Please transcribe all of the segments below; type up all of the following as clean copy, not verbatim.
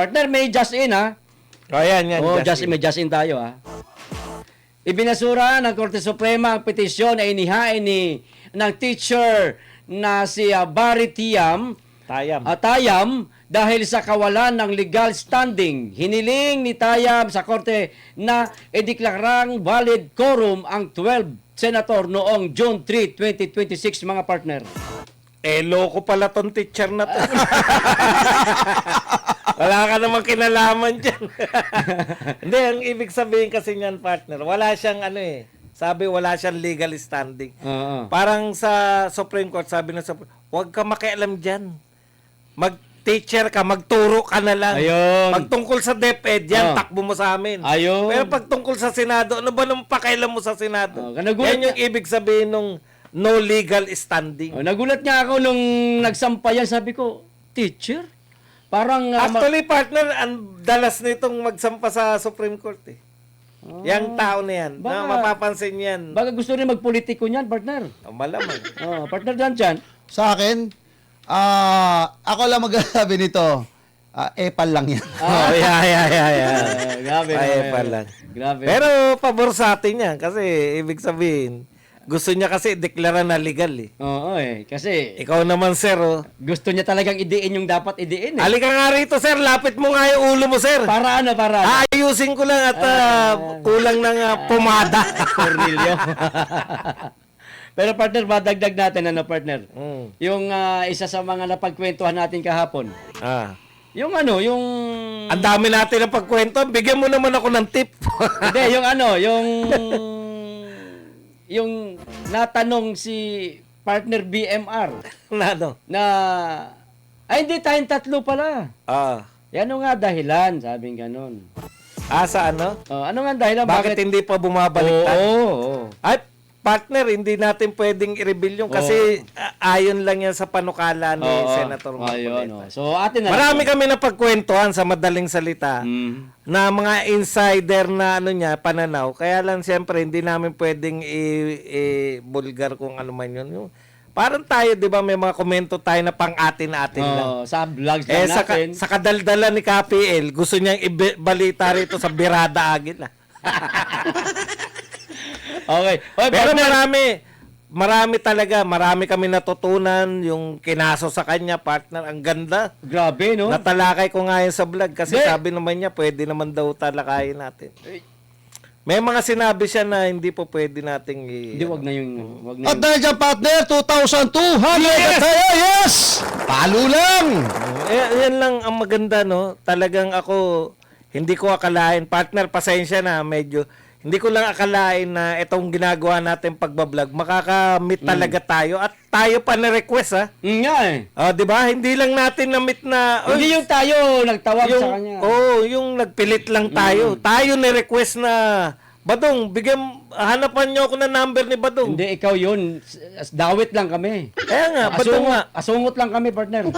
Partner, may just in ha. Yan. May just in tayo ha. Ibinasura ng Korte Suprema ang petisyon na inihain ng teacher na si Barry Tayam dahil sa kawalan ng legal standing. Hiniling ni Tayam sa Korte na ideklarang valid quorum ang 12 senator noong June 3, 2026 mga partner. Loko pala tong teacher na to. Wala ka namang kinalaman dyan. Hindi, ang ibig sabihin kasi niyan, partner, wala siyang sabi wala siyang legal standing. Parang sa Supreme Court, sabi na huwag ka makialam dyan. Mag-teacher ka, magturo ka na lang. Ayun. Pagtungkol sa DepEd, yan, takbo mo sa amin. Ayun. Pero pagtungkol sa Senado, ano ba nang pakialam mo sa Senado? Nagulat Yan yung ibig sabihin nung no legal standing. Nagulat nga ako nung nagsampayan, sabi ko, teacher? Parang actually, partner, ang dalas nitong magsampa sa Supreme Court Yang tao na yan. Na mapapansin yan. Baka gusto rin magpolitiko niyan, partner. Malamang. Partner dyan. Sa akin, ako lang magsasabi nito. Epal lang yan. Grabe. Epal lang. Grabe. Pero pabor sa atin yan. Kasi ibig sabihin, gusto niya kasi deklara na legal Oo kasi ikaw naman sir gusto niya talagang idiin yung dapat idiin Halika nga rito sir, lapit mo nga yung ulo mo sir. Para ano? Ayusin ko lang at kulang ng pomada. Cornelio. Pero partner, madagdag natin partner. Yung isa sa mga napagkwentuhan natin kahapon. Yung ang dami natin na pagkwento, bigyan mo naman ako ng tip. Hindi, yung natanong si partner BMR hindi tayong tatlo pala. Yan nga dahilan, sabing ganun. Sa ano? Ano nga dahilan? Bakit hindi pa bumabaliktad? Oo. Ay, partner, hindi natin pwedeng i-reveal yung kasi ayon lang yan sa panukala ni Senator Marcoleta. So, atin na. Marami kami na pagkwentuhan sa madaling salita na mga insider na pananaw. Kaya lang siyempre hindi namin pwedeng i-bulgar kung ano man yun. Parang tayo, di ba, may mga komento tayo na pang-atin-atin lang. Sa vlogs lang natin. Sa kadaldala ni KPL, gusto niyang ibalita rito sa Birada Agila. Okay. Pero marami kami natutunan yung kinaso sa kanya, partner. Ang ganda. Grabe, no? Natalakay ko nga yun sa vlog kasi sabi naman niya, pwede naman daw talakayin natin. May mga sinabi siya na hindi po pwede nating Hindi, wag na yung... At dahil dyan, partner, 2,200! Yes! Palo lang! Yan lang ang maganda, no? Talagang ako, hindi ko akalain. Partner, pasensya na, medyo... Hindi ko lang akalain na itong ginagawa natin pagbablog, makakamit talaga tayo at tayo pa na-request di ba? Hindi lang natin na-meet na... Hindi yung tayo nagtawag sa kanya. Yung nagpilit lang tayo. Tayo na-request na, Badong, hanapan niyo ako ng number ni Badong. Hindi, ikaw yun. Dawit lang kami. Kaya nga, Badong nga. Asungot lang kami, partner.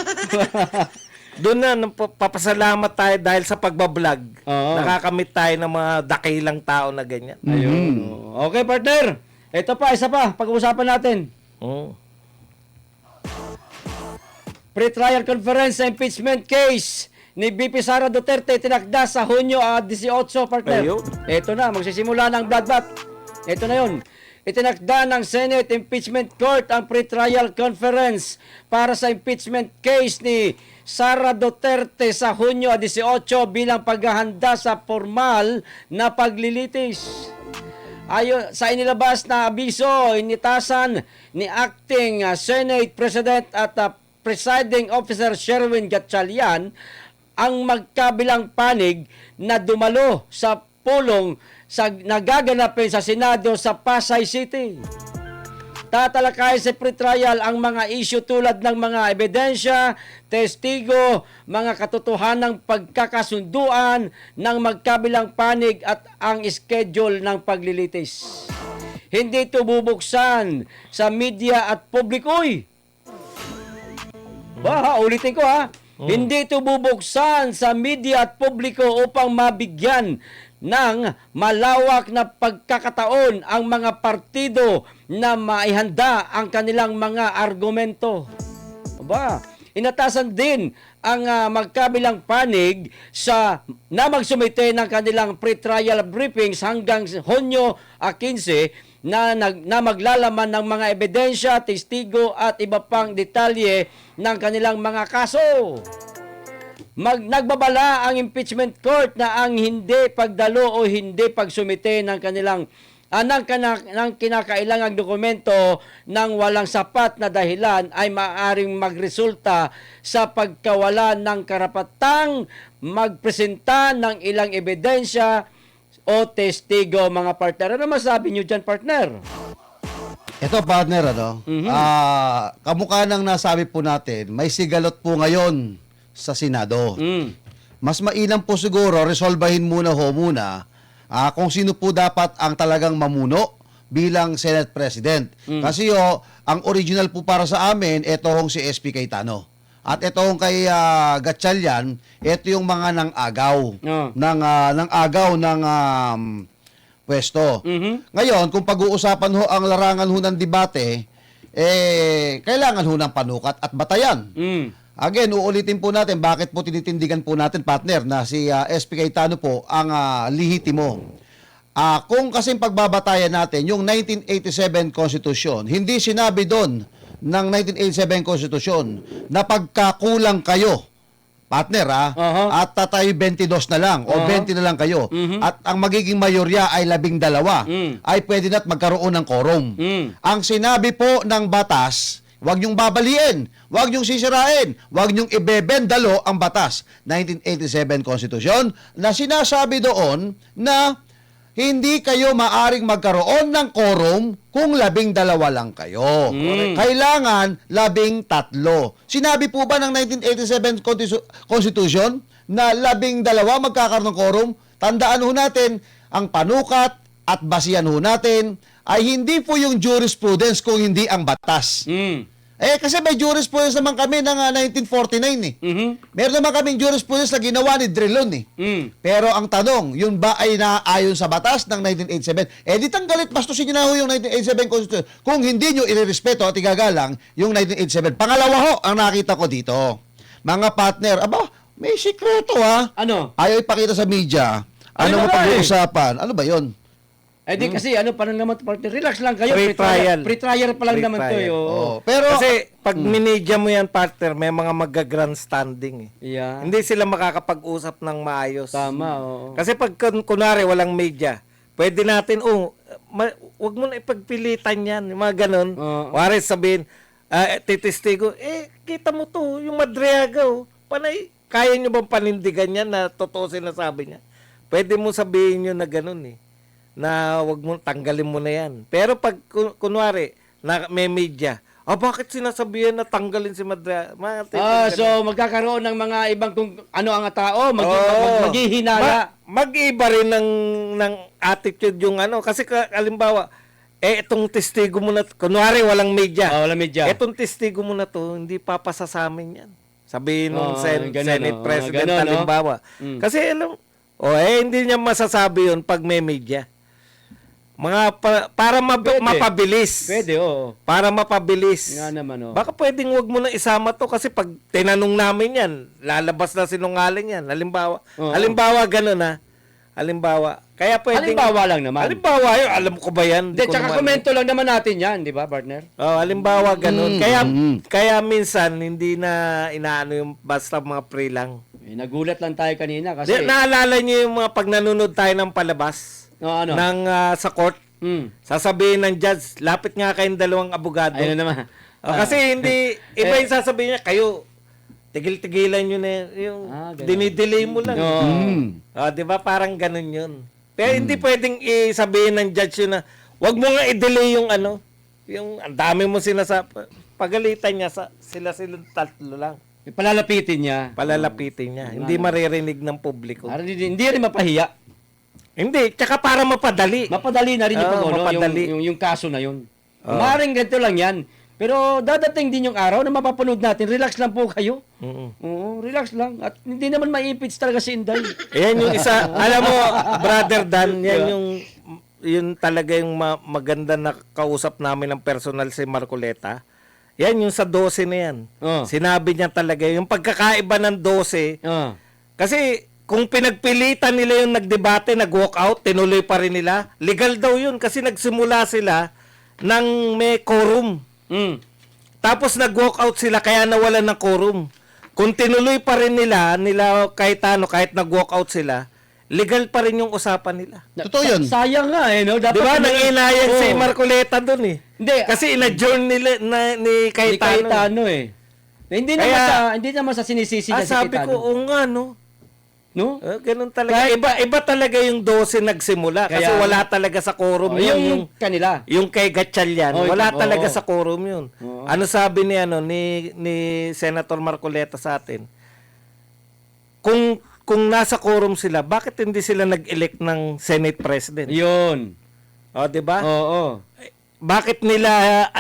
Doon na, papasalamat tayo dahil sa pagbablog. Nakakamit tayo ng mga dakilang tao na ganyan. Ayun. Okay, partner. Ito pa, isa pa. Pag-uusapan natin. Pre-trial conference sa impeachment case ni VP Sara Duterte tinakda sa Hunyo 18, partner. Ayun. Ito na, magsisimula ng bloodbath. Ito na yun. Itinakda ng Senate Impeachment Court ang pre-trial conference para sa impeachment case ni Sara Duterte sa Hunyo 18 bilang paghahanda sa formal na paglilitis. Ayon sa inilabas na abiso, initasan ni Acting Senate President at Presiding Officer Sherwin Gatchalian ang magkabilang panig na dumalo sa pulong sa nagaganapin sa Senado sa Pasay City. Tatalakay sa pre-trial ang mga issue tulad ng mga ebidensya, testigo, mga katotohanang pagkakasunduan ng magkabilang panig at ang schedule ng paglilitis. Hindi ito bubuksan sa media at publiko. Ulitin ko Hindi ito bubuksan sa media at publiko upang mabigyan ng malawak na pagkakataon ang mga partido na maihanda ang kanilang mga argumento. inatasan din ang magkabilang panig na magsumite ng kanilang pre-trial briefings hanggang Hunyo 15 na maglalaman ng mga ebidensya, testigo at iba pang detalye ng kanilang mga kaso. Nagbabala ang impeachment court na ang hindi pagdalo o hindi pagsumite ng kanilang ng kinakailangang dokumento ng walang sapat na dahilan ay maaaring magresulta sa pagkawala ng karapatang magpresenta ng ilang ebidensya o testigo, mga partner. Ano masabi nyo dyan, partner? Ito, partner, kamukha ng nasabi po natin, may sigalot po ngayon sa Senado. Mas mainam po siguro, resolbahin muna kung sino po dapat ang talagang mamuno bilang Senate President. Kasi ang original po para sa amin, ito hong si SP Cayetano. At ito hong kay Gatchalian, ito yung mga nang-agaw. Ng pwesto. Ngayon, kung pag-uusapan ho ang larangan ho ng debate, kailangan ho ng panukat at batayan. Again, uulitin po natin bakit po tinitindigan po natin, partner, na si SP Cayetano po ang lihitimo. Kung kasing pagbabatayan natin yung 1987 Constitution, hindi sinabi doon ng 1987 Constitution na pagkakulang kayo, partner, at tatay 22 na lang o 20 na lang kayo, at ang magiging mayorya ay 12, ay pwede na't magkaroon ng quorum. Ang sinabi po ng batas, huwag niyong babaliin, huwag niyong sisirain, huwag niyong ibebendalo ang batas. 1987 Constitution na sinasabi doon na hindi kayo maaring magkaroon ng quorum kung 12 lang kayo. Kailangan 13. Sinabi po ba ng 1987 Constitution na 12 magkakaroon ng quorum? Tandaan ho natin, ang panukat at basihan ho natin ay hindi po yung jurisprudence kung hindi ang batas. Kasi may jurisprudence naman kami ng 1949 Meron naman kaming jurisprudence na ginawa ni Drilon Pero ang tanong, yun ba ay naayon sa batas ng 1987? Di tanggalit, bastusin nyo na ho yung 1987 Constitution kung hindi nyo irerespeto at igagalang yung 1987. Pangalawa ho, ang nakita ko dito, mga partner, may sikreto Ano? Ayaw ipakita sa media. Ano mo pag-uusapan? Ano ba yun? Kasi pa lang naman, partner. Relax lang kayo. Pre-trial. Pre-trial pa lang naman to. Pero kasi pag minidya mo yan, partner, may mga mag-grandstanding. Yeah. Hindi sila makakapag-usap ng maayos. Tama, oo. Kasi pag kunwari walang media, pwede natin, wag mo na ipagpilitan yan. Yung mga ganun. Wari sabihin, titistigo, kita mo to, yung Madriaga, panay, kaya nyo bang panindigan yan na totoo sinasabi niya? Pwede mo sabihin nyo na ganun na wag mo, tanggalin mo na yan. Pero pag kunwari, na may media, bakit sinasabihan na tanggalin si Madriaga? So magkakaroon ng mga ibang kung ano ang tao, maghihinala. Mag-iba rin ng attitude yung kasi halimbawa, itong testigo mo na, kunwari walang media. Walang media. Itong testigo mo na to, hindi papasa sa amin yan. Sabihin nung Senate President, ganun, halimbawa. Kasi hindi niya masasabi yun pag may media. Para mapabilis. Pwede, oo. Para mapabilis. Nga naman, Baka pwedeng wag mo na isama to kasi pag tinanong namin yan, lalabas na sinungaling yan. Halimbawa ganun Halimbawa. Kaya pwedeng... Halimbawa lang naman. Halimbawa yun, alam ko ba yan? Tsaka komento lang naman natin yan, di ba, partner? Halimbawa ganun. Kaya minsan, hindi na inaano yung basta mga pre lang. Nagulat lang tayo kanina kasi... Naalala niyo yung mga pag nanonood tayo ng palabas? Sa court? Sasabihin ng judge, lapit nga kayong dalawang abogado. Ayun naman. Kasi hindi, iba yung sasabihin niya, kayo, tigil-tigilan nyo na yung dinidelay mo lang. Di ba? Parang ganun yun. Pero hindi pwedeng isabihin ng judge yun na, wag mo nga i-delay yung yung ang dami mo sinasabi. Pagalitan niya, sila-silang tatlo lang. Palalapitin niya. Hindi maririnig ng publiko. Hindi rin mapahiya. Hindi, tsaka para mapadali. Mapadali na rin yung kaso na yun. Maring ganito lang yan. Pero dadating din yung araw na mapapanood natin. Relax lang po kayo. Relax lang. At hindi naman ma-impeach talaga si Inday. Yan yung isa. Alam mo, Brother Dan, yan yun talaga yung maganda na kausap namin ng personal si Marcoleta. Yan yung sa 12 na yan. Oh. Sinabi niya talaga yung pagkakaiba ng 12. Ah. Kasi kung pinagpilitan nila yung nagdebate, nag-walk out, tinuloy pa rin nila, legal daw yun kasi nagsimula sila ng may quorum. Mm. Tapos nag-walk out sila kaya nawalan ng quorum. Kung tinuloy pa rin nila Cayetano, kahit nag-walk out sila, legal pa rin yung usapan nila. Totoo yun. Sayang nga eh, no? Dapat Di ba? nila- Nanginayang si Oo. Marcoleta dun eh. Hindi. Kasi in-adjourn nila ni Ni Cayetano. Cayetano eh. Hindi naman Kaya- hindi naman sa sinisisi niya si Sabi Cayetano. ko, oo nga no. No? Ganun talaga. Iba talaga yung 12 nagsimula. Kasi Kaya- wala talaga sa quorum Oh, yun. yung kanila. Yung kay Gatchalian, Oh, wala oo. talaga sa quorum yun. Oo. Ano sabi ni Senator Marcoleta sa atin? Kung nasa quorum sila, bakit hindi sila nag-elect ng Senate President? Yun. O, di ba? Oo. Bakit nila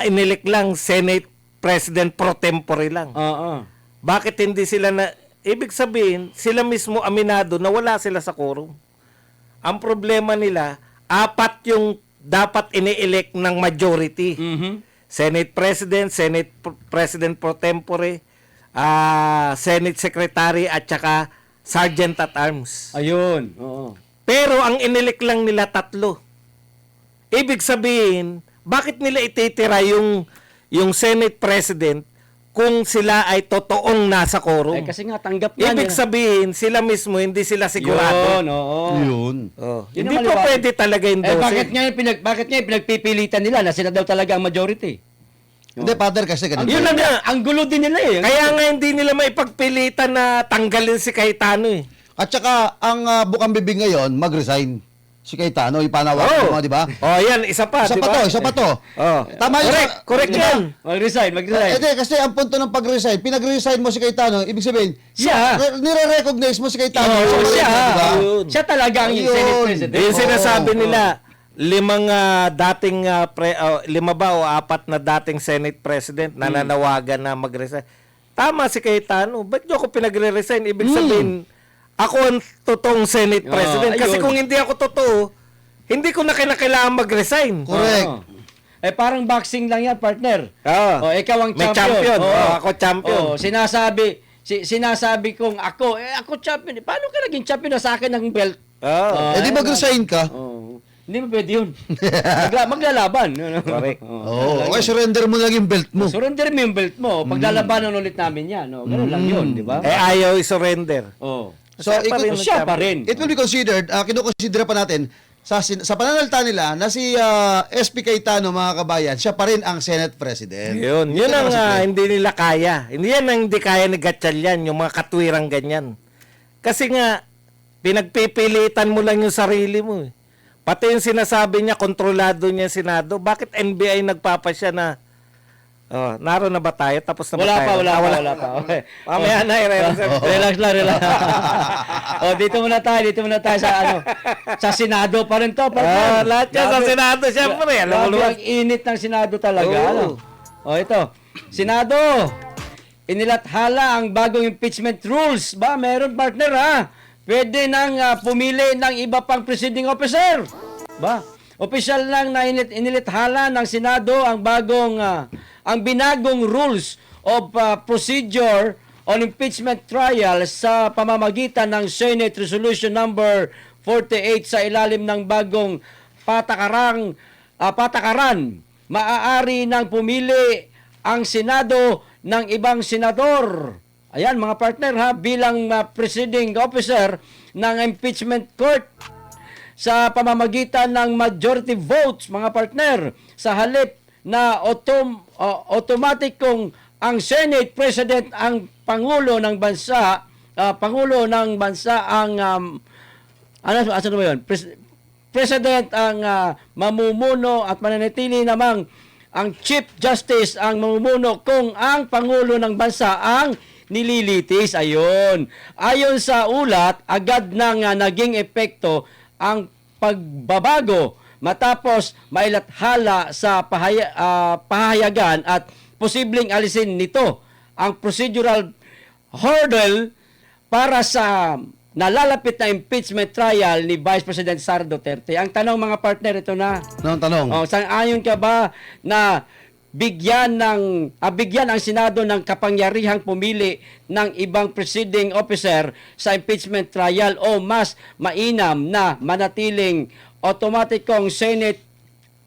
inelect lang Senate President pro tempore lang? Oo. Bakit hindi sila na... Ibig sabihin, sila mismo aminado na wala sila sa quorum. Ang problema nila, 4 yung dapat ini-elect ng majority. Mhm. Senate President, President pro tempore, Senate Secretary at saka Sergeant at Arms. Ayun. Oo. Pero ang inelect lang nila 3. Ibig sabihin, bakit nila ititira yung Senate President kung sila ay totoong nasa quorum? Eh, kasi nga tanggap nga Ibig nila. sabihin, sila mismo hindi sila sigurado. Yun, oo. Yun. Oh. Yun Hindi ang pa maliwanag. pwede talaga yung 12. Bakit nga yung pinagpipilitan nila na sila daw talaga ang majority? Hindi, Father, kasi ganito. Yun na nga. Ang gulo din nila eh. Kaya nga hindi nila maipagpilitan na tanggalin si Cayetano eh. At saka, ang bukang bibig ngayon, mag-resign. Si Cayetano, ipanawagan mo, di ba? Oh, yan, isa pa, Isa di pa ba? to, isa pa to. Oh. Tama yun. Correct Di ba? yan. Mag-resign. Kasi ang punto ng pag-resign, pinag-resign mo si Cayetano, ibig sabihin, Siya. nire-recognize mo si Cayetano. Oo, siya. Di ba? Yun. Siya talaga ang Ayun. Senate President. Yung sinasabi Oo. nila, 5 dating 5 ba o 4 na dating Senate President na nanawagan na mag-resign. Tama si Cayetano. Ba't nyo ako pinagre-resign? Ibig sabihin, ako ang totoong Senate Oo, President. Kasi ayun. kung hindi ako totoo, hindi ko na kinakailangan mag-resign. Correct. Oo. Eh parang boxing lang yan, partner. Oo. Oh, ikaw ang May champion. champion. Oo. Oh, ako champion. Oh, sinasabi kong ako champion. Paano ka naging champion na sa akin ng belt? Oh. Eh di mag-resign ka. Oh. Hindi mo pwede yun. Maglalaban. Correct. Oo. Okay, surrender mo lang yung belt mo. Surrender mo yung belt mo. Paglalabanan ulit namin yan. No? Ganun lang yun, di ba? Eh, ayaw i-surrender. Oh. So, Siya pa rin. It will be considered, kinukonsidera pa natin, sa pananalita nila na si SP Cayetano, mga kabayan, siya pa rin ang Senate President. Yun Dito ang naman si Clay. hindi nila kaya. Hindi yan ang hindi kaya ni Gatchalian, yung mga katwirang ganyan. Kasi nga, pinagpipilitan mo lang yung sarili mo. Eh. Pati yung sinasabi niya, kontrolado niya yung Senado. Bakit NBI nagpapasya na, naroon na ba tayo? Tapos na ba Wala tayo? pa, wala pa. Okay. Mamaya na, Relax lang, relax. Oh, dito muna tayo sa Senado pa rin to. partner. lahat yan sa Grabe. Senado, syempre. Alam mo Grabe naman. ang init ng Senado talaga. Oo. Ano? Oh, ito. Senado, inilathala ang bagong impeachment rules. Ba, meron partner ha? Pwede nang pumili ng iba pang presiding officer. Ba, opisyal lang na inilathala ng Senado ang ang binagong rules of procedure on impeachment trial sa pamamagitan ng Senate Resolution number 48 sa ilalim ng bagong patakaran. Maaari nang pumili ang Senado ng ibang senador. Ayan mga partner ha, bilang presiding officer ng impeachment court sa pamamagitan ng majority votes mga partner, sa halip na automatic kung ang Senate President ang Pangulo ng bansa, ang ano ba yun? President ang mamumuno at mananatili namang ang Chief Justice ang mamumuno kung ang Pangulo ng bansa ang nililitis. Ayun. Ayon sa ulat, agad nang naging epekto ang pagbabago matapos mailathala sa pahayagan at posibleng alisin nito ang procedural hurdle para sa nalalapit na impeachment trial ni Vice President Sara Duterte. Ang tanong mga partner, ito na. Anong tanong? Sang-ayon ka ba na bigyan ang Senado ng kapangyarihang pumili ng ibang presiding officer sa impeachment trial o mas mainam na manatiling otomatikong Senate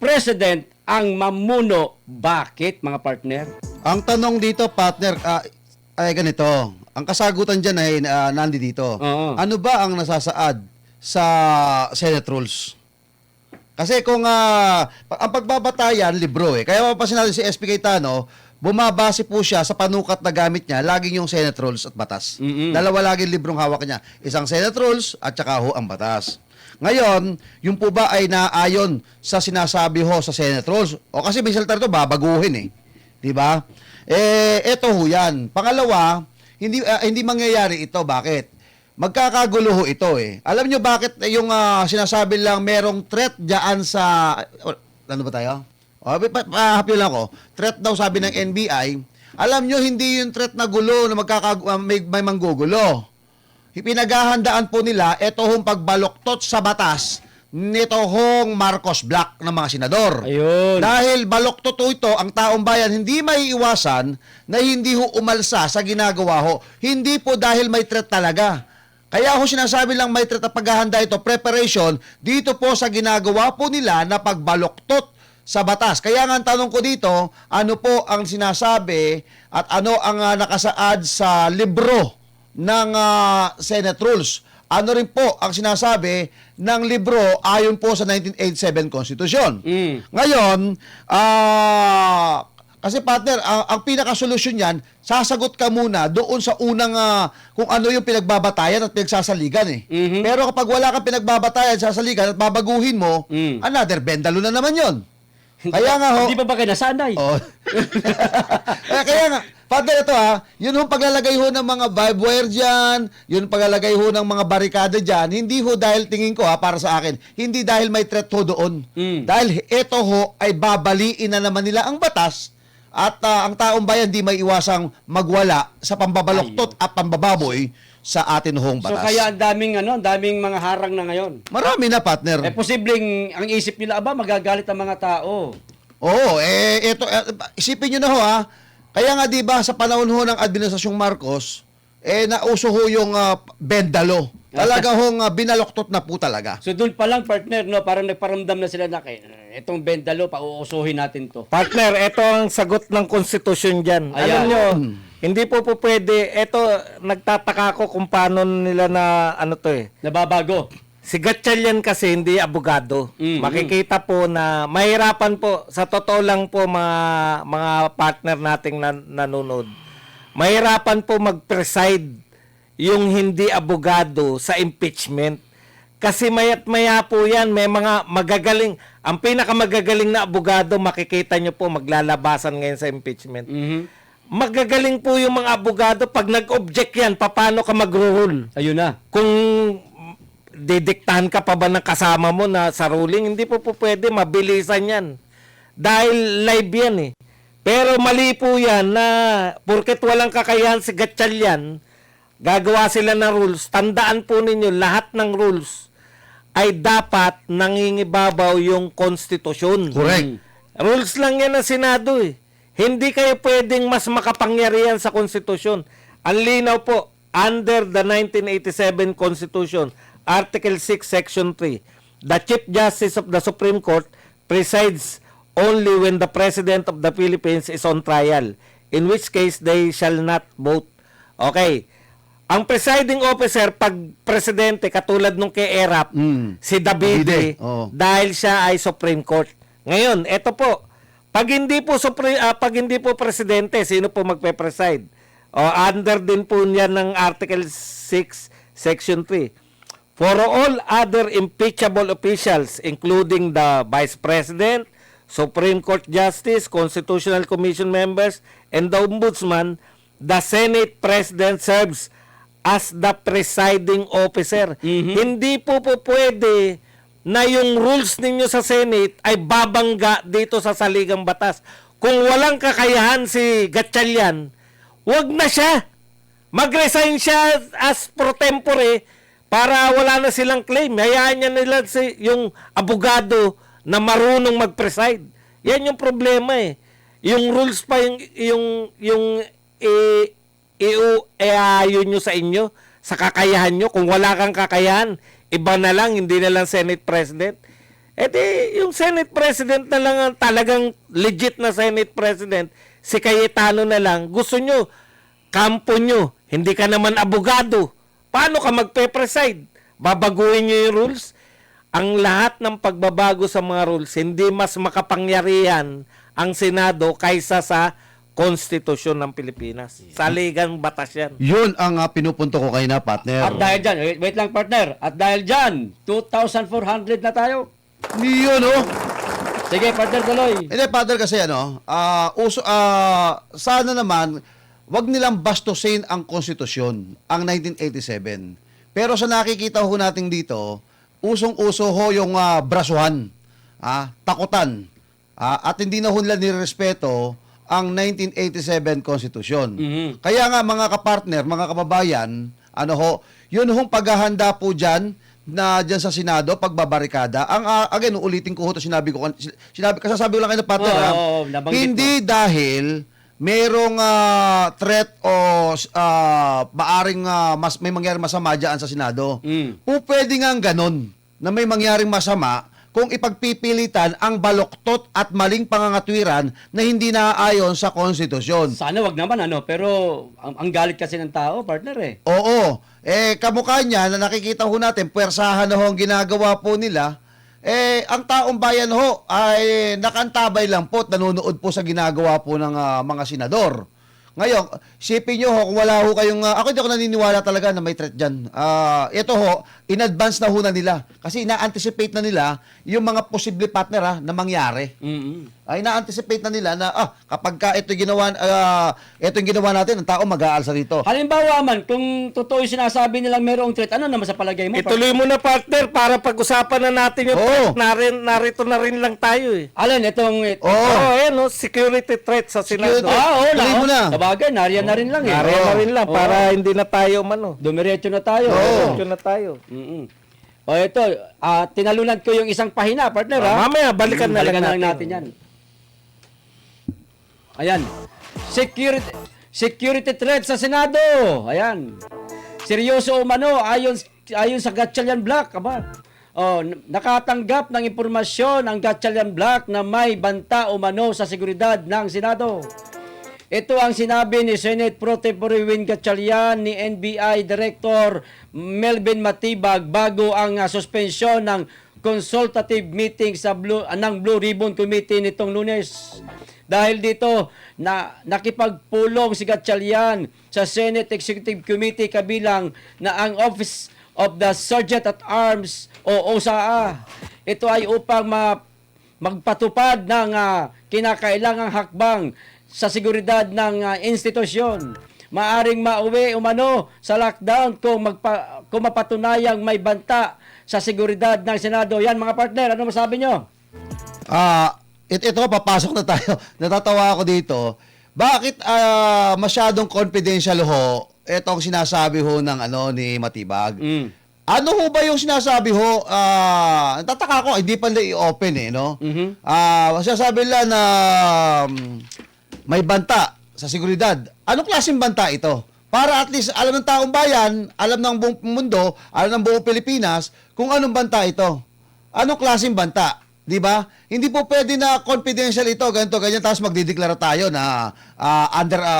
President ang mamuno. Bakit, mga partner? Ang tanong dito, partner, ay ganito. Ang kasagutan dyan ay nandi dito. Oo. Ano ba ang nasasaad sa Senate rules? Kasi kung ang pagbabatayan, libro Kaya mapasin natin si SP Cayetano, bumabase po siya sa panukat na gamit niya, laging yung Senate rules at batas. Dalawa laging librong hawak niya. Isang Senate rules at saka ho ang batas. Ngayon, yung po ba ay naayon sa sinasabi ho sa Senate rules? O kasi may saltar ito, babaguhin Di ba? Eto ho yan. Pangalawa, hindi mangyayari ito. Bakit? Magkakagulo ho ito Alam nyo bakit yung sinasabi lang merong threat diyan sa... ano ba tayo? Happy lang ako. Threat daw sabi ng NBI. Alam nyo, hindi yung threat na gulo na may manggugulo. Pinaghahandaan po nila ito hong pagbaluktot sa batas nito hong Marcos Black ng mga senador. Ayun. Dahil baluktot ho ito, ang taong bayan hindi may iwasan na hindi ho umalsa sa ginagawa ho. Hindi po dahil may threat talaga. Kaya ako sinasabi lang may threat na paghahanda ito, preparation, dito po sa ginagawa po nila na pagbaluktot sa batas. Kaya nga ang tanong ko dito, ano po ang sinasabi at ano ang nakasaad sa libro ng Senate Rules? Ano rin po ang sinasabi ng libro ayon po sa 1987 Constitution? Ngayon, kasi partner, ang pinakasolusyon yan, sasagot ka muna doon sa unang kung ano yung pinagbabatayan at pinagsasaligan Pero kapag wala kang pinagbabatayan, sasaligan at babaguhin mo, another bendalo na naman yon. Kaya nga ho. Hindi pa ba kayo nasanay? Oh. Kaya nga, partner, ito yun yung paglalagay ho ng mga vibe wire dyan, yun paglalagay ho ng mga barikada dyan, hindi ho dahil tingin ko para sa akin, hindi dahil may threat ho doon. Dahil ito ho ay babaliin na naman nila ang batas at ang taong bayan di may iwasang magwala sa pambabaloktot at pambababoy sa atin hong So batas. kaya ang daming mga harang na ngayon. Marami na, partner. Posibleng ang isip nila, magagalit ang mga tao. Oo, ito, isipin nyo na ho Kaya nga 'di ba sa panahon ho ng Administrasyong Marcos, nauso ho yung bendalo. Talaga hong binaloktot na po talaga. So doon pa lang, partner, parang nagparamdam na sila na itong bendalo, pauusuhin natin to. Partner, ito ang sagot ng konstitusyon dyan. Ayan. Alam nyo, hindi po pwede. Ito, nagtataka ko kung paano nila na Nababago. Si Gatchalian kasi hindi abogado. Makikita po na mahirapan po, sa totoo lang po mga partner nating nanonood. Mahirapan po mag-preside yung hindi abogado sa impeachment. Kasi maya't maya po yan, may mga magagaling, ang pinakamagagaling na abogado, makikita nyo po maglalabasan ngayon sa impeachment. Magagaling po yung mga abogado, pag nag-object yan, paano ka mag-rule? Ayun na. Kung didiktahan ka pa ba ng kasama mo na sa ruling, hindi po pwede, mabilisan yan. Dahil live yan Pero mali po yan na porket walang kakayahan si Gatchalian, gagawa sila ng rules. Tandaan po ninyo, lahat ng rules ay dapat nangingibabaw yung konstitusyon. Correct. Rules lang yan ng Senado Hindi kayo pwedeng mas makapangyarihan sa konstitusyon. Ang linaw po, under the 1987 Constitution, Article 6, Section 3, the Chief Justice of the Supreme Court presides only when the President of the Philippines is on trial, in which case they shall not vote. Okay. Ang presiding officer, pag presidente, katulad nung kay Erap, si Davide, Oo. dahil siya ay Supreme Court. Ngayon, eto po, pag hindi po presidente, sino po magpe-preside? Under din po niya ng Article 6, Section 3. For all other impeachable officials, including the Vice President, Supreme Court Justice, Constitutional Commission members, and the Ombudsman, the Senate President serves as the presiding officer. Hindi po pwede na yung rules ninyo sa Senate ay babangga dito sa saligang batas. Kung walang kakayahan si Gatchalian, wag na siya. Mag-resign siya as pro tempore para wala na silang claim. Hayaan niya nila yung abogado na marunong mag-preside. Yan yung problema Yung rules pa yung iayon nyo sa inyo, sa kakayahan nyo. Kung wala kang kakayahan, iba na lang, hindi na lang Senate President. Eh di, yung Senate President na lang ang talagang legit na Senate President, si Cayetano na lang. Gusto nyo, kampo nyo, hindi ka naman abogado. Paano ka magpe-preside? Babaguhin nyo yung rules? Ang lahat ng pagbabago sa mga rules, hindi mas makapangyarihan ang Senado kaysa sa Konstitusyon ng Pilipinas. Saligang batas yan. Yun ang pinupunto ko kayo na, partner. At dahil dyan, wait lang partner, at dahil dyan, 2,400 na tayo. Yun, oh. Sige, partner Daloy. Hindi, partner, kasi sana naman, wag nilang bastusin ang konstitusyon, ang 1987. Pero sa nakikita ho natin dito, usong-uso ho yung brasuhan, takutan, at hindi na ho nila nirespeto ang 1987 konstitusyon. Kaya nga mga kapartner, mga kababayan, yun hong paghahanda po dyan, na dyan sa Senado, pagbabarikada. Again, ulitin ko ho ito, kasasabi ko lang kayo na partner, hindi dahil merong threat o maaring may mangyaring masama dyan sa Senado. Pwede nga ganon na may mangyaring masama kung ipagpipilitan ang baloktot at maling pangangatwiran na hindi naaayon sa konstitusyon. Sana wag naman pero ang galit kasi ng tao, partner Oo. Kamukha niya na nakikita ho natin, puwersahan na ho ang ginagawa po nila. Ang taong bayan ho ay nakantabay lang po at nanonood po sa ginagawa po ng mga senador. Ngayon, sipin nyo ho, kung wala ho kayong... ako hindi ako naniniwala talaga na may threat dyan. Ito ho, in advance na ho na nila. Kasi ina-anticipate na nila yung mga posible partner na mangyari. Ina-anticipate na nila na kapag ka ito yung ginawa natin, ang tao mag-aalsa rito. Halimbawa man, kung totoo yung sinasabi nilang merong threat, ano naman sa palagay mo? Ituloy mo na, partner, para pag-usapan na natin yung threat. Narito na rin lang tayo Alin, itong... security threat sa Senado. Tuloy mo na. Sabagay, nariyan na rin lang Nariyan na rin lang, para hindi na tayo Dumiretso na tayo. Diretso na tayo. Ito, tinalunan ko yung isang pahina, partner Mamaya, balikan na lang natin yan. Ayan. Security threat sa Senado. Ayan. Seryoso umano ayon sa Gatchalian Black, nakatanggap ng impormasyon ang Gatchalian Black na may banta umano sa seguridad ng Senado. Ito ang sinabi ni Senate Pro Tempore Win Gatchalian ni NBI Director Melvin Matibag bago ang suspensyon ng consultative meeting ng Blue Ribbon Committee nitong Lunes. Dahil dito, nakipagpulong si Gatchalian sa Senate Executive Committee kabilang na ang Office of the Sergeant at Arms o OSAA. Ito ay upang magpatupad ng kinakailangang hakbang sa seguridad ng institusyon. Maaring mauwi umano sa lockdown kung mapatunayang may banta sa seguridad ng Senado. Yan mga partner, ano masabi nyo? Ito, papasok na tayo. Natatawa ako dito. Bakit masyadong confidential ho itong sinasabi ho ng ni Matibag? Ano ho ba yung sinasabi ho? Natataka ko, hindi pa nila i-open no? Sinasabi nila na may banta sa seguridad. Anong klaseng banta ito? Para at least alam ng taong bayan, alam ng buong mundo, alam ng buong Pilipinas kung anong banta ito. Anong klaseng banta? Di ba? Hindi po pwede na confidential ito, ganito, ganyan, tapos magdideklara tayo na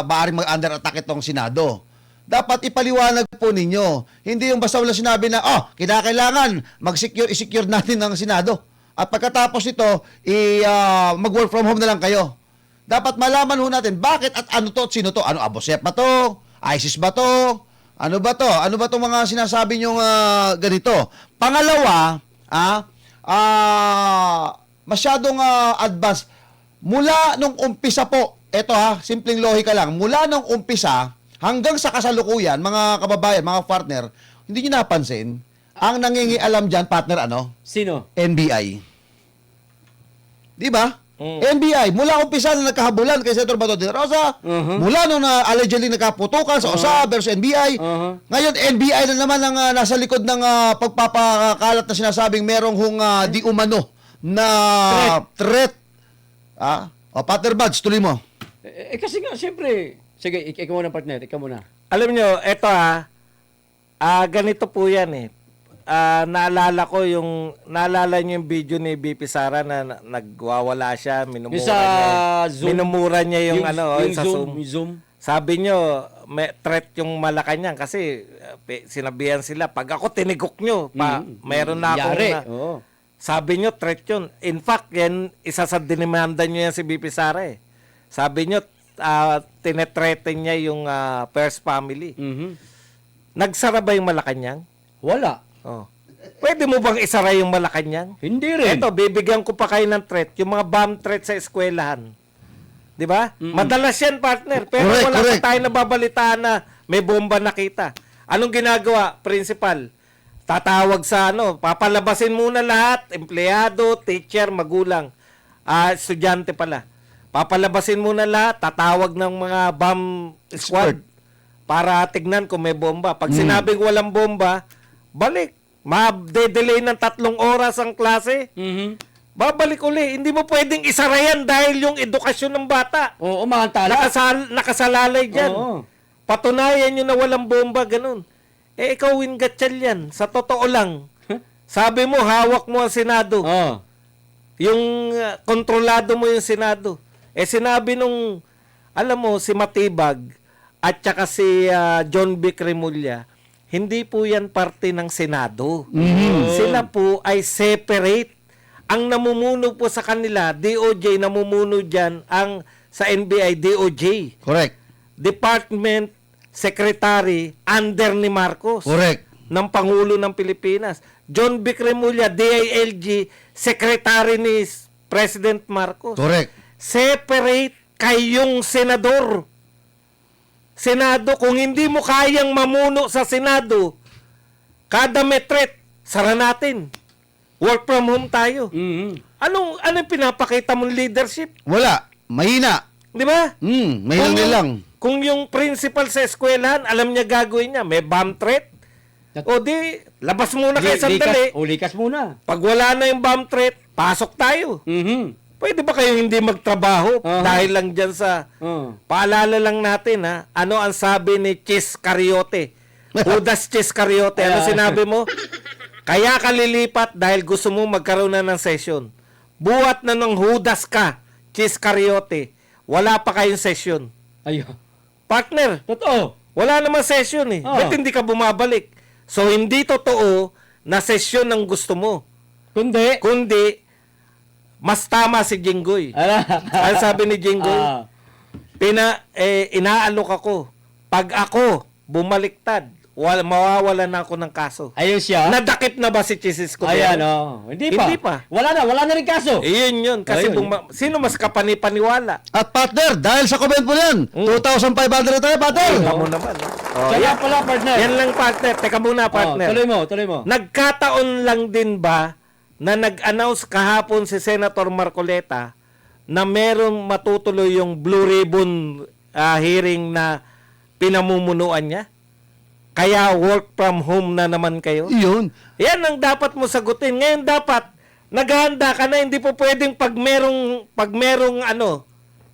maaring mag-under attack itong Senado. Dapat ipaliwanag po ninyo. Hindi yung basta wala sinabi na, kinakailangan i-secure natin ng Senado. At pagkatapos ito, mag-work from home na lang kayo. Dapat malaman ho natin bakit at ano to at sino to. Ano, Abosep ba to? ISIS ba to? Ano ba to? Ano ba itong mga sinasabi nyong ganito? Pangalawa, masyadong advanced. Mula nung umpisa po, eto simpleng lohika lang, mula nung umpisa hanggang sa kasalukuyan, mga kababayan, mga partner, hindi nyo napansin, ang nangingialam dyan, partner, Sino? NBI. Di ba? NBI, mula umpisa na nagkahabulan kay Senator Bato de Rosa, mula nung allegedly nagkaputukan sa OSA versus NBI, ngayon NBI na naman ang nasa likod ng pagpapakalat na sinasabing merong di umano na threat. O, partner Buds, tuloy mo. Kasi nga, siyempre, sige, ikaw muna partner, ikaw muna. Alam nyo, eto ganito po yan eh. Naalala nyo yung video ni BP Sara na nagwawala siya, minumura Yung sa niya. Zoom. Minumura niya yung sa Zoom. Yung Zoom. Sabi nyo, may threat yung Malacanang kasi sinabihan sila, pag ako tinigok nyo, meron na akong Yari. Oo. sabi nyo, threat yun. In fact, yan, isa sa dinimanda nyo yan si BP Sara eh. Sabi nyo, tinetreaten niya yung First Family. Mhm. Nagsara ba yung Malacanang? Wala. Oh. Pwede mo bang isara yung Malacanang? Hindi rin. Eto, bibigyan ko pa kayo ng threat, yung mga bomb threat sa eskwelahan. 'Di ba? Madalas yan, partner. Pero Correct, wala correct. pa tayo nababalitaan na may bomba nakita. Anong ginagawa, principal? Tatawag sa papalabasin muna lahat, empleyado, teacher, magulang, estudyante pala. Papalabasin muna lahat, tatawag ng mga bomb squad para tignan kung may bomba. Pag sinabing walang bomba, balik. Ma-delay ng 3 oras ang klase. Mhm. Babalik uli. Hindi mo pwedeng isara yan dahil yung edukasyon ng bata. Oo, umantala. Nakasalalay dyan. Oo. Patunayan nyo na walang bomba, ganun. Ikaw, Wingatchal yan. Sa totoo lang. Sabi mo, hawak mo ang Senado. Oo. Yung kontrolado mo yung Senado. Sinabi nung, alam mo, si Matibag at saka si John B. Cremulya, hindi po yan parte ng Senado. Sila po ay separate. Ang namumuno po sa kanila, DOJ, namumuno dyan sa NBI, DOJ. Correct. Department Secretary under ni Marcos. Correct. Ng Pangulo ng Pilipinas. John B. Cremulya, DILG, Secretary ni President Marcos. Correct. Separate kayong senador. Senado, kung hindi mo kayang mamuno sa Senado, kada metret, sara natin. Work from home tayo. Mhm. Anong pinapakita mong leadership? Wala. Mahina. Di ba? Mahina lang. Kung yung principal sa eskwelahan, alam niya gagawin niya, may bomb threat, o di, labas muna kayo sandali. Likas muna. Pag wala na yung bomb threat, pasok tayo. Mhm. Pwede ba kayo hindi magtrabaho dahil lang dyan sa... Paalala lang natin, ano ang sabi ni Chis Cariote? Judas Chis Cariote. Ano sinabi mo? Kaya ka lilipat dahil gusto mo magkaroon na ng session. Buhat na ng Judas ka, Chis Cariote. Wala pa kayong session. Ayun. Partner, Totoo. wala naman session eh. Oo. Ba't hindi ka bumabalik? So, hindi totoo na session ang gusto mo. Kundi, mas tama si Jinggoy. Ano sabi ni Jinggoy? Inaalok ako. Pag ako bumaliktad, mawawalan na ako ng kaso. Ayun siya. Nadakip na ba si Chisis ko? Ayan, Hindi pa. Wala na rin kaso. Yun. Kasi Ayun. sino mas kapanipaniwala? At partner, dahil sa comment mo yan, 2,500 tayo, partner. Tama naman. Kaya pala, partner. Yan lang, partner. Teka muna, partner. Tuloy mo. Nagkataon lang din ba na nag-announce kahapon si Senator Marcoleta na merong matutuloy yung Blue Ribbon hearing na pinamumunuan niya? Kaya work from home na naman kayo? Yun. Yan ang dapat mo sagutin. Ngayon dapat, naghahanda ka na, hindi po pwedeng pag merong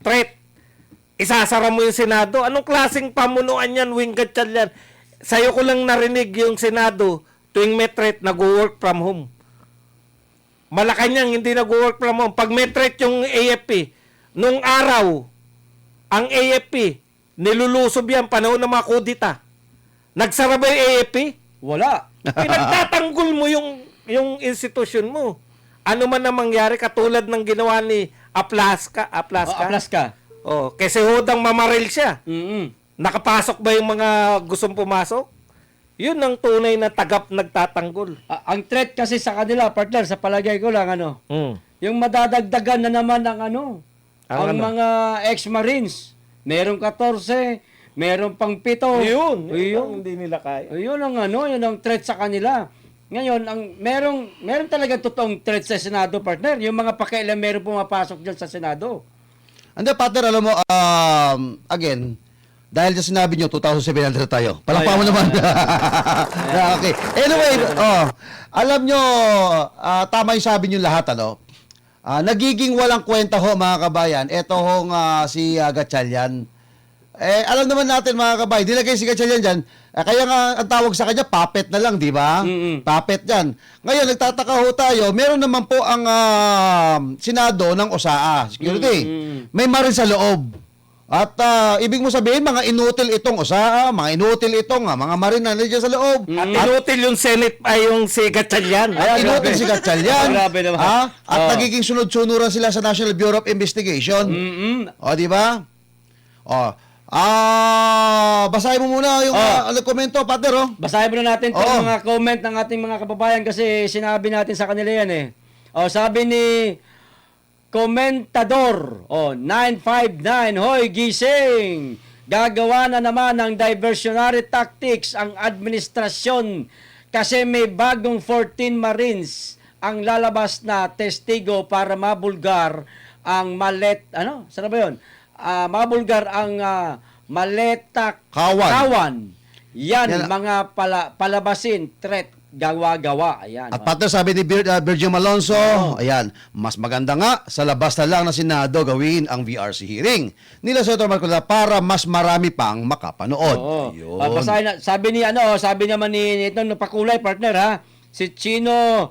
threat, isasara mo yung Senado. Anong klaseng pamunuan yan, Wingatchal yan? Sa'yo ko lang narinig yung Senado tuwing may threat, nag-work from home. Malacanang hindi nag-work from home. Pag may threat yung AFP, nung araw, ang AFP, nilulusob yan, panahon ng mga kudita. Nagsara ba yung AFP? Wala. Pinagtatanggol mo yung institusyon mo. Ano man ang mangyari, katulad ng ginawa ni Aplaska. Aplaska. Kasi hodang mamaril siya. Mhm. Nakapasok ba yung mga gustong pumasok? Yun ang tunay na nagtatanggol. Ang threat kasi sa kanila, partner, sa palagay ko lang, yung madadagdagan na naman ng ang mga ex-marines. Merong 14, merong pang 7. Yun. Hindi nila kaya. Yun ang threat sa kanila. Ngayon, meron talaga totoong threat sa Senado, partner. Yung mga pakialam meron pumapasok dyan sa Senado. Ando, partner, alam mo, again, dahil sa sinabi nyo, 2,700 tayo. Palakpakan mo naman. Okay. Anyway, alam nyo, tama yung sabi nyo lahat, nagiging walang kwenta ho mga kabayan. Ito hong si Gatchalian. Alam naman natin mga kabayan, dilagay si Gatchalian dyan. Kaya nga ang tawag sa kanya, puppet na lang, di ba? Puppet yan. Ngayon, nagtataka ho tayo, meron naman po ang Senado ng OSAA, security. May marine sa loob. At ibig mo sabihin, mga inutil itong OSAA, mga inutil itong mga marine na nandiyan sa loob. At inutil yung Senate ay yung si Gatchalian. At inutil si Gatchalian. Grabe naman. At nagiging sunod-sunuran sila sa National Bureau of Investigation. O, di ba? Basahin mo muna yung komento, partner, oh. Basahin muna natin itong mga comment ng ating mga kababayan kasi sinabi natin sa kanila yan eh. Sabi ni Komentador, 959, hoy gising! Gagawa na naman ng diversionary tactics ang administrasyon kasi may bagong 14 Marines ang lalabas na testigo para mabulgar ang Saan ba yun? Mabulgar ang maletak kawan. Yan, mga palabasin, threat, gawa-gawa. Ayan. At partner, sabi ni Virgil Malonzo, ayan, mas maganda nga sa labas na lang ng Senado gawin ang VRC hearing nila Senator Marcoleta para mas marami pang makapanood. Ayun. Sabi naman ni itong pakulay partner ha, si Chino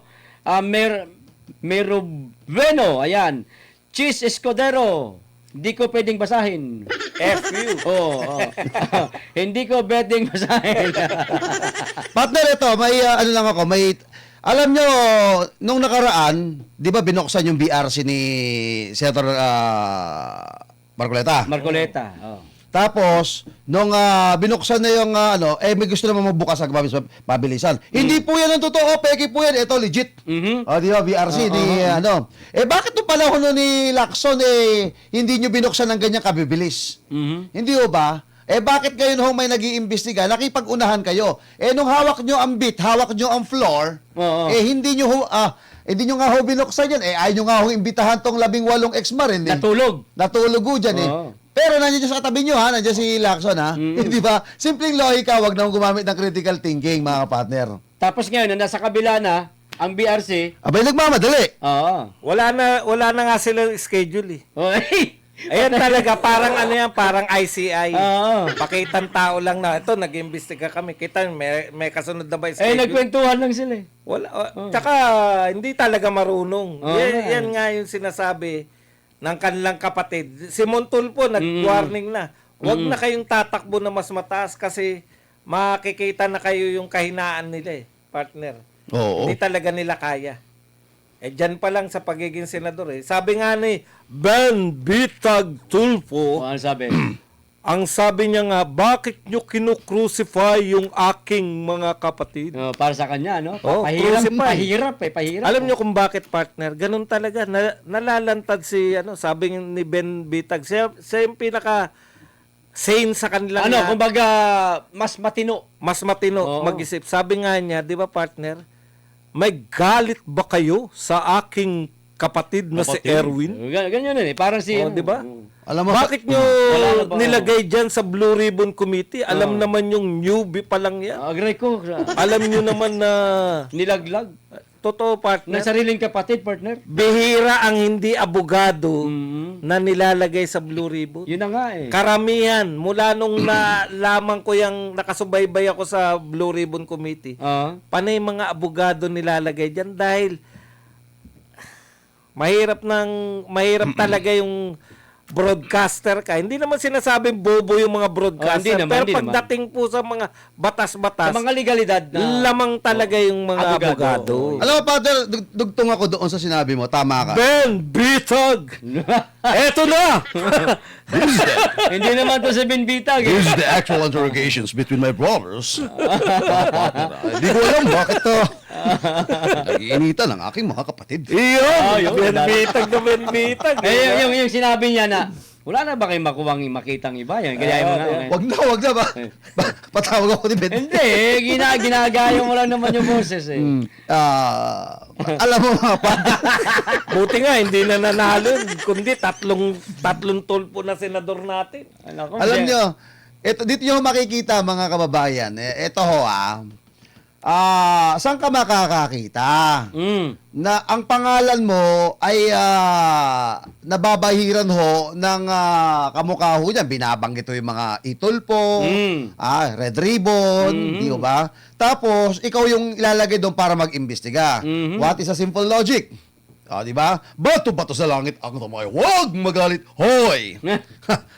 Merubeno, ayan. Cheese Escudero, hindi ko pwedeng basahin. FU. Hindi ko pwedeng basahin. Partner, ito, alam nyo, nung nakaraan, di ba binuksan yung BRC ni Senator Marcoleta? Marcoleta. Tapos, nung binuksan na yung may gusto naman magbukas sa pabilisan. Hindi po yan ang totoo, peke po yan. Ito, legit. Di ba, BRC, bakit nung panahon ni Lacson, hindi nyo binuksan ng ganyang kabibilis? Hindi ho ba? Bakit kayo nung may nag-iimbestiga, nakipag-unahan kayo? Nung hawak nyo ang bit, hawak nyo ang floor, hindi nyo nga ho binuksan yan. Ayaw nyo nga ho imbitahan tong 18 ex-marine. Natulog ho dyan Pero nandiyan sa katabi nyo nandiyan si Lacson Di ba? Simpleng lohika, wag na gumamit ng critical thinking mga partner. Tapos ngayon, nasa kabila na, ang BRC. Abay, nagmamadali. Wala na nga sila schedule Ayan talaga, parang ICI. Pakitang tao lang na, ito, nag-imbestiga kami. Kita, may kasunod na ba schedule? Nagkwentuhan lang sila Wala. Tsaka, hindi talaga marunong. Yan nga yung sinasabi ng kanilang kapatid. Si Montulfo, nag-warning na. Huwag na kayong tatakbo na mas mataas kasi makikita na kayo yung kahinaan nila partner. Oo. Hindi talaga nila kaya. Dyan pa lang sa pagiging senador Sabi nga ni Ben Bitag Tulfo, ano sabi? ang sabi niya nga, bakit nyo kinukrucify yung aking mga kapatid? Para sa kanya, no? Pahirap. Pahirap. Alam nyo kung bakit, partner? Ganun talaga. Nalalantad si, sabi ni Ben Bitag, siya yung pinaka sane sa kanila. Kumbaga, mas matino. Mas matino mag-isip. Sabi nga niya, di ba, partner? May galit ba kayo sa aking kapatid na si Erwin? Ganyan yun Parang si... di ba? Alam mo, bakit nyo nilagay dyan sa Blue Ribbon Committee? Alam naman yung newbie pa lang yan. Agray ko. Alam nyo naman na... Nilaglag. Totoo, partner. Ng sariling kapatid, partner. Bihira ang hindi abogado na nilalagay sa Blue Ribbon. Yun na nga Karamihan, mula nung nalaman ko yung nakasubaybay ako sa Blue Ribbon Committee, panay mga abogado nilalagay dyan dahil mahirap talaga yung broadcaster ka. Hindi naman sinasabing bobo yung mga broadcaster. Pero pagdating po sa mga batas-batas, sa mga legalidad na lamang talaga yung mga abogado. Alam mo, partner, dugtong ako doon sa sinabi mo. Tama ka. Ben Bitag! Eto na! Hindi naman to si Ben Bitag. This is the actual interrogations between my brothers. Hindi ko alam bakit nag-iinitan ang aking mga kapatid. Iyon! Ben Bitag. Yung sinabi niya na, wala na ba kayong makuwang makitang iba? Yan, ganyan mo nga. Wag na ba? Patawag ako ni Ben. Hindi, ginagayo mo lang naman yung boses Alam mo mga Buti nga, hindi na nanalo. Kundi tatlong tulpo na senador natin. Alam nyo, dito nyo makikita mga kababayan. Ito ho saan ka makakakita? Na ang pangalan mo ay nababahiran ho ng kamukha ho niyan. Binabanggit ho yung mga itulpo, red ribbon, di ba? Tapos, ikaw yung ilalagay doon para mag-imbestiga. What is a simple logic? Di ba? Bato-bato sa langit ang tamay. Huwag magalit. Hoy!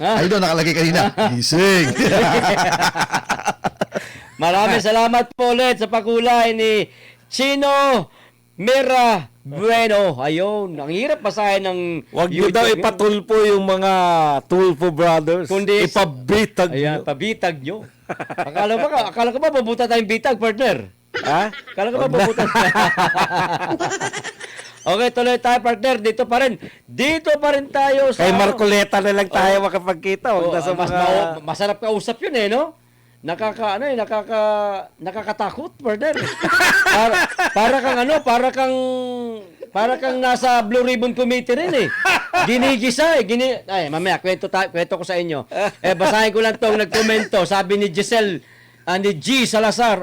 Ay doon, nakalagay kanina. Gising. Maraming salamat po ulit sa pakulay ni Chino Mira Bueno. Ayun, ang hirap basahin ng Wag nyo YouTube daw yun. ipatulpo yung mga Tulfo brothers. Kundi- ipabitag Ayan, nyo. pabitag nyo. Akala ko ba mabuta tayong bitag, partner? Ha? Akala ko ba mabuta? Okay, tuloy tayo, partner. Dito pa rin tayo sa... Kay Marcoleta na lang tayo makapagkita. Huwag na sa mga... masarap kausap yun nakakatakot, partner. para kang nasa Blue Ribbon Committee rin Ginigisa Ay, mamaya, kwento ko sa inyo. Basahin ko lang tong nagkomento. Sabi ni Giselle, ni G. Salazar,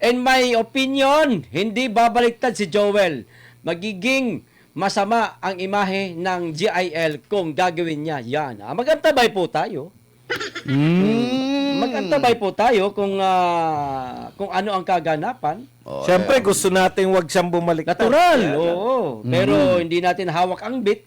in my opinion, hindi babaliktad si Joel. Magiging masama ang imahe ng GIL kung gagawin niya yan. Magantabay po tayo. Magantabay po tayo kung ano ang kaganapan. Siyempre, gusto natin wag siyang bumalik. Natural, oo. Pero hindi natin hawak ang bit.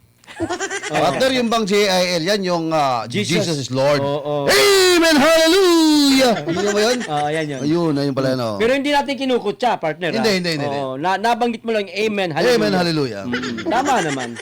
Partner, yung bang JIL yan, yung Jesus is Lord. Oo. Amen! Hallelujah! Yun ba yun? Yan yun. Ayun pala, no? Pero hindi natin kinukutya, partner. Hindi. Oo, nabanggit mo lang, amen, hallelujah. Amen, hallelujah. Tama naman.